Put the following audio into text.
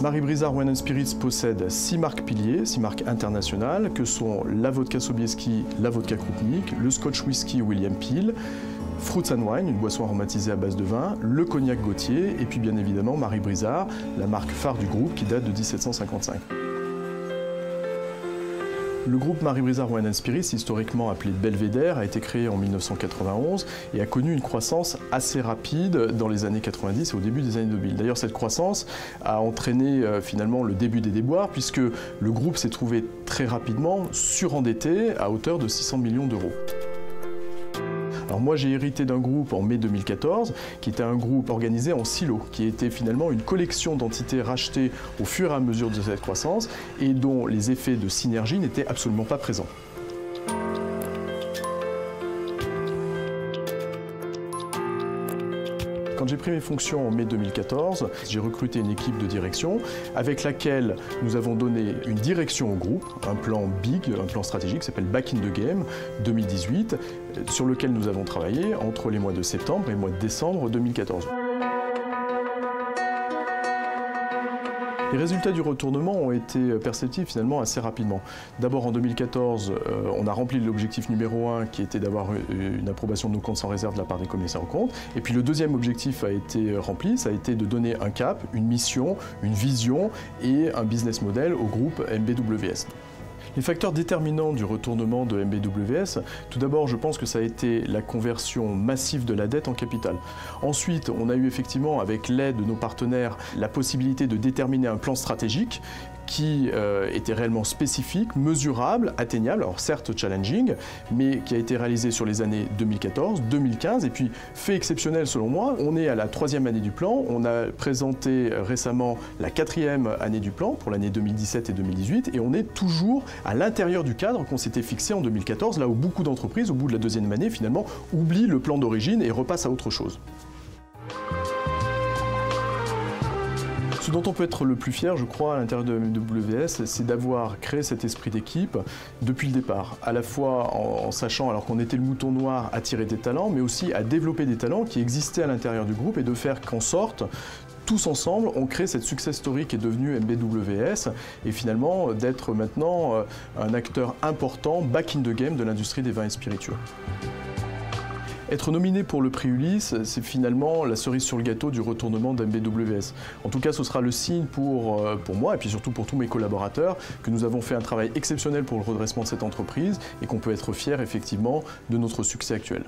Marie Brizard Wine & Spirits possède 6 marques piliers, 6 marques internationales, que sont la vodka Sobieski, la vodka Krupnik, le Scotch Whisky William Peel, Fruits and Wine, une boisson aromatisée à base de vin, le cognac Gauthier et puis bien évidemment Marie Brizard, la marque phare du groupe qui date de 1755. Le groupe Marie Brizard Wine & Spirits, historiquement appelé Belvédère, a été créé en 1991 et a connu une croissance assez rapide dans les années 90 et au début des années 2000. D'ailleurs, cette croissance a entraîné finalement le début des déboires puisque le groupe s'est trouvé très rapidement surendetté à hauteur de 600 millions d'euros. Alors moi j'ai hérité d'un groupe en mai 2014 qui était un groupe organisé en silos, qui était finalement une collection d'entités rachetées au fur et à mesure de cette croissance et dont les effets de synergie n'étaient absolument pas présents. Quand j'ai pris mes fonctions en mai 2014, j'ai recruté une équipe de direction avec laquelle nous avons donné une direction au groupe, un plan big, un plan stratégique qui s'appelle Back in the Game 2018, sur lequel nous avons travaillé entre les mois de septembre et les mois de décembre 2014. Les résultats du retournement ont été perceptibles finalement assez rapidement. D'abord en 2014, on a rempli l'objectif numéro 1 qui était d'avoir une approbation de nos comptes sans réserve de la part des commissaires aux comptes. Et puis le deuxième objectif a été rempli, ça a été de donner un cap, une mission, une vision et un business model au groupe MBWS. Les facteurs déterminants du retournement de MBWS, tout d'abord, je pense que ça a été la conversion massive de la dette en capital. Ensuite, on a eu effectivement, avec l'aide de nos partenaires, la possibilité de déterminer un plan stratégique qui était réellement spécifique, mesurable, atteignable, alors certes challenging, mais qui a été réalisé sur les années 2014, 2015, et puis fait exceptionnel selon moi, on est à la 3e année du plan, on a présenté récemment la 4e année du plan pour l'année 2017 et 2018, et on est toujours à l'intérieur du cadre qu'on s'était fixé en 2014, là où beaucoup d'entreprises, au bout de la 2e année, finalement, oublient le plan d'origine et repassent à autre chose. Ce dont on peut être le plus fier, je crois, à l'intérieur de MBWS, c'est d'avoir créé cet esprit d'équipe depuis le départ. À la fois en sachant, alors qu'on était le mouton noir, attirer des talents, mais aussi à développer des talents qui existaient à l'intérieur du groupe et de faire qu'en sorte, tous ensemble, on crée cette success story qui est devenue MBWS et finalement d'être maintenant un acteur important, back in the game de l'industrie des vins et spiritueux. Être nominé pour le prix Ulysse, c'est finalement la cerise sur le gâteau du retournement d'MBWS. En tout cas, ce sera le signe pour moi et puis surtout pour tous mes collaborateurs que nous avons fait un travail exceptionnel pour le redressement de cette entreprise et qu'on peut être fier effectivement de notre succès actuel.